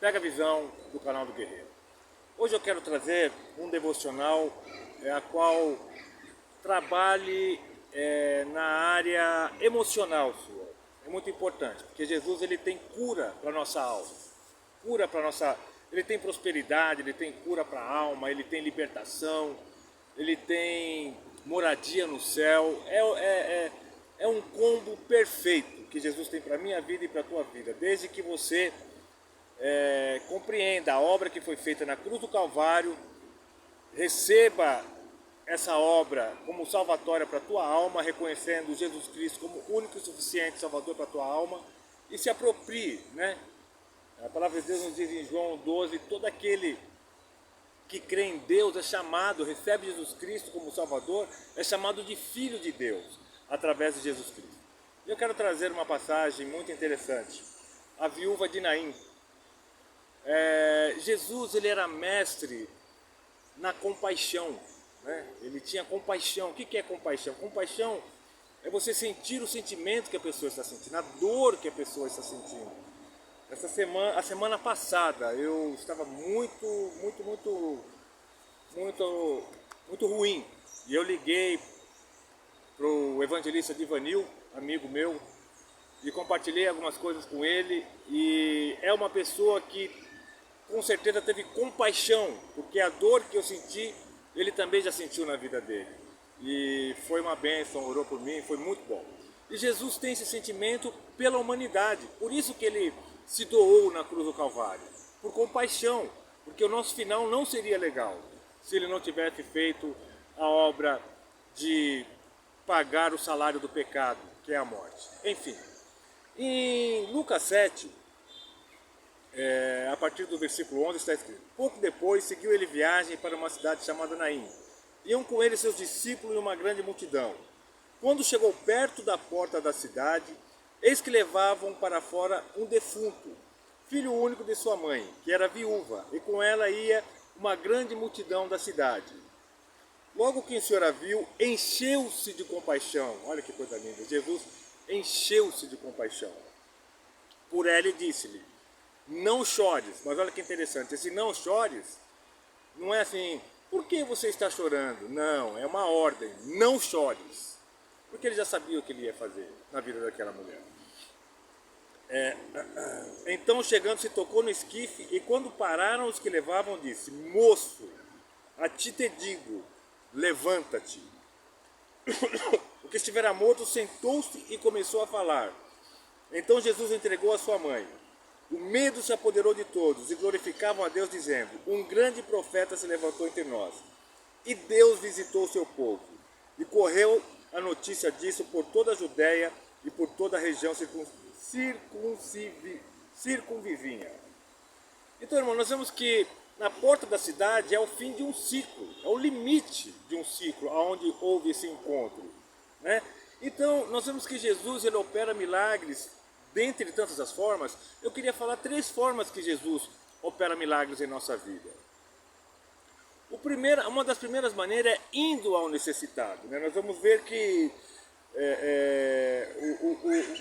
Pega a visão do canal do Guerreiro. Hoje eu quero trazer um devocional a qual trabalhe na área emocional sua. É muito importante, porque Jesus ele tem cura para a nossa alma, cura para nossa, ele tem prosperidade, ele tem cura para a alma, ele tem libertação, ele tem moradia no céu. É um combo perfeito que Jesus tem para a minha vida e para a tua vida, desde que você compreenda a obra que foi feita na cruz do Calvário, receba essa obra como salvatória para a tua alma, reconhecendo Jesus Cristo como único e suficiente salvador para a tua alma, e se aproprie, né? A palavra de Deus nos diz em João 12, todo aquele que crê em Deus é chamado, recebe Jesus Cristo como Salvador, é chamado de filho de Deus, através de Jesus Cristo. Eu quero trazer uma passagem muito interessante, a viúva de Naim. Jesus ele era mestre na compaixão, né? Ele tinha compaixão. O que é compaixão? Compaixão é você sentir o sentimento que a pessoa está sentindo, a dor que a pessoa está sentindo. A semana passada eu estava muito ruim, e eu liguei para o evangelista Divanil, amigo meu, e compartilhei algumas coisas com ele, e é uma pessoa que com certeza teve compaixão, porque a dor que eu senti, ele também já sentiu na vida dele. E foi uma bênção, orou por mim, foi muito bom. E Jesus tem esse sentimento pela humanidade, por isso que ele se doou na cruz do Calvário, por compaixão, porque o nosso final não seria legal se ele não tivesse feito a obra de pagar o salário do pecado, que é a morte. Enfim, em Lucas 7, a partir do versículo 11 está escrito: pouco depois seguiu ele viagem para uma cidade chamada Naim. Iam com ele seus discípulos e uma grande multidão. Quando chegou perto da porta da cidade, eis que levavam para fora um defunto, filho único de sua mãe, que era viúva, e com ela ia uma grande multidão da cidade. Logo que o Senhor a viu, encheu-se de compaixão. Olha que coisa linda, Jesus encheu-se de compaixão por ela e disse-lhe: não chores. Mas olha que interessante, esse não chores não é assim, por que você está chorando? Não, é uma ordem, não chores. Porque ele já sabia o que ele ia fazer na vida daquela mulher. Então chegando se tocou no esquife, e quando pararam os que levavam, disse: moço, a ti te digo, levanta-te. O que estivera morto sentou-se e começou a falar. Então Jesus entregou a sua mãe. O medo se apoderou de todos e glorificavam a Deus, dizendo: um grande profeta se levantou entre nós. E Deus visitou o seu povo. E correu a notícia disso por toda a Judéia e por toda a região circunvizinha. Então, irmão, nós vemos que na porta da cidade é o fim de um ciclo, é o limite de um ciclo, onde houve esse encontro, né? Então, nós vemos que Jesus ele opera milagres, dentre tantas as formas. Eu queria falar 3 formas que Jesus opera milagres em nossa vida. Uma das primeiras maneiras é indo ao necessitado, né? Nós vamos ver que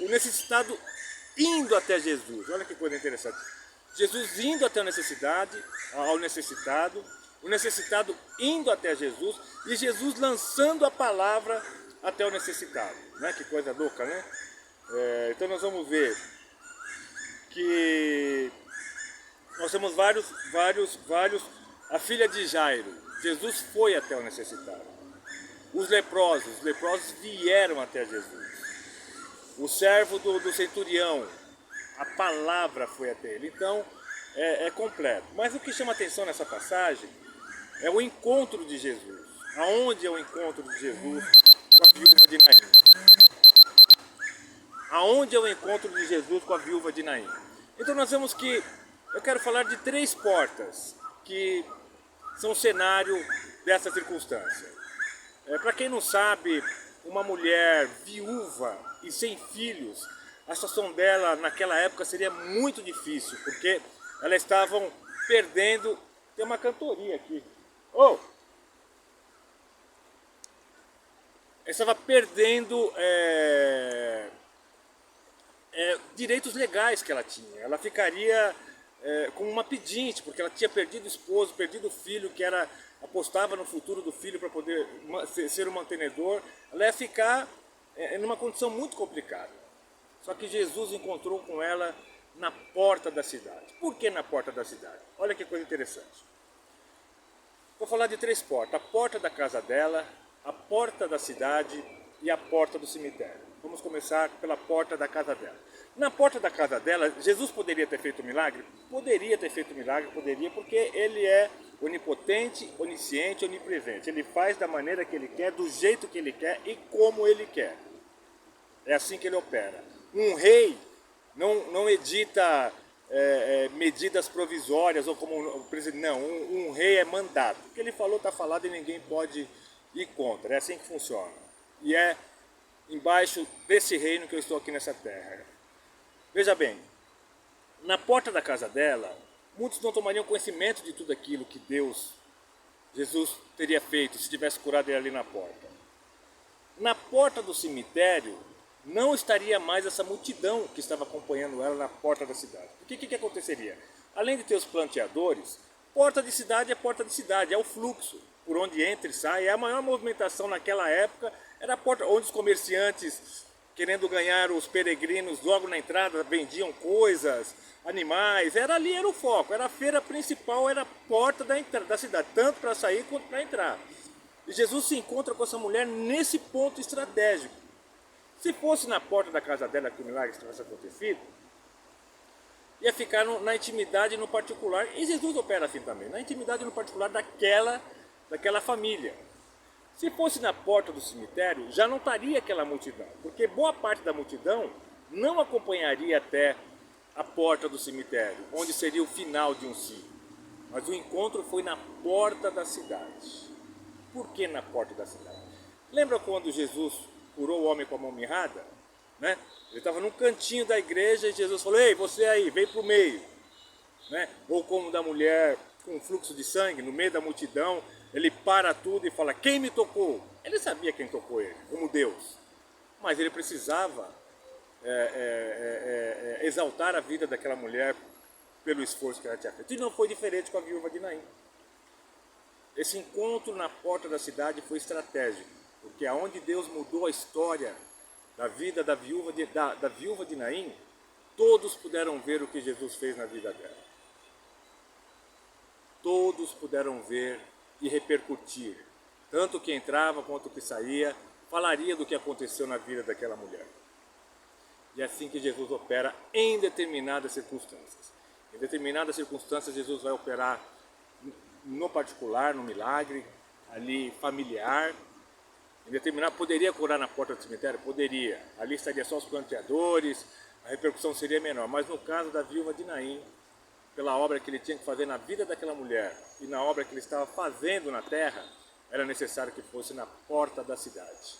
o necessitado indo até Jesus. Olha que coisa interessante. Jesus indo até ao necessitado, o necessitado indo até Jesus, e Jesus lançando a palavra até o necessitado, né? Que coisa louca, né? Então nós vamos ver que nós temos vários, a filha de Jairo, Jesus foi até o necessitado. Os leprosos vieram até Jesus. O servo do centurião, a palavra foi até ele. Então é completo. Mas o que chama atenção nessa passagem é o encontro de Jesus. Aonde é o encontro de Jesus com a viúva de Naim? Aonde é o encontro de Jesus com a viúva de Naim? Então nós vemos que eu quero falar de 3 portas que são o cenário dessa circunstância. Para quem não sabe, uma mulher viúva e sem filhos, a situação dela naquela época seria muito difícil, porque elas estavam perdendo. Tem uma cantoria aqui. Estava perdendo direitos legais que ela tinha. Ela ficaria como uma pedinte, porque ela tinha perdido o esposo, perdido o filho, que era apostava no futuro do filho para poder ser o mantenedor. Ela ia ficar numa condição muito complicada. Só que Jesus encontrou com ela na porta da cidade. Por que na porta da cidade? Olha que coisa interessante. Vou falar de 3 portas. A porta da casa dela, a porta da cidade e a porta do cemitério. Vamos começar pela porta da casa dela. Na porta da casa dela, Jesus poderia ter feito um milagre? Poderia ter feito um milagre, poderia, porque ele é onipotente, onisciente, onipresente. Ele faz da maneira que ele quer, do jeito que ele quer e como ele quer. É assim que ele opera. Um rei não edita medidas provisórias ou como o presidente. Não, um rei é mandado. O que ele falou está falado e ninguém pode ir contra. É assim que funciona. E é embaixo desse reino que eu estou aqui nessa terra. Veja bem, na porta da casa dela, muitos não tomariam conhecimento de tudo aquilo que Jesus teria feito se tivesse curado ele ali na porta. Na porta do cemitério, não estaria mais essa multidão que estava acompanhando ela na porta da cidade. Porque o que aconteceria? Além de ter os planteadores, porta de cidade é porta de cidade, é o fluxo por onde entra e sai. A maior movimentação naquela época era a porta onde os comerciantes, querendo ganhar os peregrinos logo na entrada, vendiam coisas, animais. Era ali, era o foco, era a feira principal, era a porta da cidade, tanto para sair quanto para entrar. E Jesus se encontra com essa mulher nesse ponto estratégico. Se fosse na porta da casa dela que o milagre tivesse acontecido, ia ficar na intimidade e no particular. E Jesus opera assim também, na intimidade e no particular daquela família. Se fosse na porta do cemitério, já não estaria aquela multidão, porque boa parte da multidão não acompanharia até a porta do cemitério, onde seria o final de um ciclo. Mas o encontro foi na porta da cidade. Por que na porta da cidade? Lembra quando Jesus curou o homem com a mão mirrada? Né? Ele estava num cantinho da igreja e Jesus falou: ei, você aí, vem para o meio. Né? Ou como da mulher com um fluxo de sangue, no meio da multidão, ele para tudo e fala: quem me tocou? Ele sabia quem tocou ele, como Deus. Mas ele precisava exaltar a vida daquela mulher pelo esforço que ela tinha feito. E não foi diferente com a viúva de Naim. Esse encontro na porta da cidade foi estratégico, porque aonde Deus mudou a história da vida da viúva de Naim, todos puderam ver o que Jesus fez na vida dela. Todos puderam ver e repercutir, tanto que entrava quanto que saía, falaria do que aconteceu na vida daquela mulher. E é assim que Jesus opera em determinadas circunstâncias. Em determinadas circunstâncias Jesus vai operar no particular, no milagre, ali familiar. Em determinado, poderia curar na porta do cemitério? Poderia. Ali estaria só os planteadores, a repercussão seria menor. Mas no caso da viúva de Naim, pela obra que ele tinha que fazer na vida daquela mulher e na obra que ele estava fazendo na terra, era necessário que fosse na porta da cidade.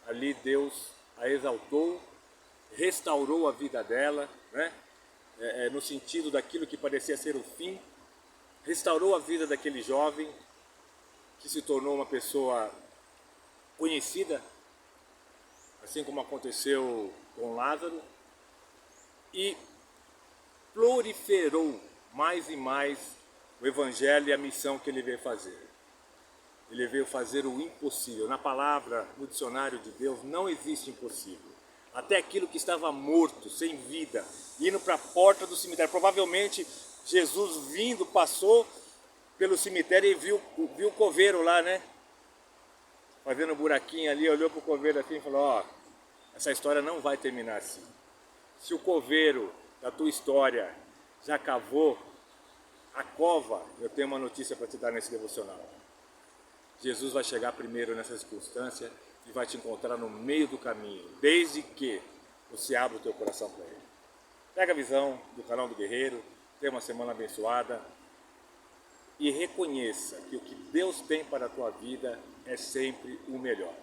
Ali Deus a exaltou, restaurou a vida dela, né? No sentido daquilo que parecia ser o fim, restaurou a vida daquele jovem que se tornou uma pessoa conhecida, assim como aconteceu com Lázaro, e proliferou mais e mais o Evangelho e a missão que ele veio fazer. Ele veio fazer o impossível. Na palavra, no dicionário de Deus, não existe impossível. Até aquilo que estava morto, sem vida, indo para a porta do cemitério. Provavelmente Jesus vindo, passou pelo cemitério e viu o coveiro lá, né? Fazendo um buraquinho ali, olhou para o coveiro assim e falou: ó, essa história não vai terminar assim. Se o coveiro da tua história já cavou a cova, eu tenho uma notícia para te dar nesse devocional. Jesus vai chegar primeiro nessa circunstância e vai te encontrar no meio do caminho, desde que você abra o teu coração para Ele. Pega a visão do canal do Guerreiro, tenha uma semana abençoada e reconheça que o que Deus tem para a tua vida é sempre o melhor.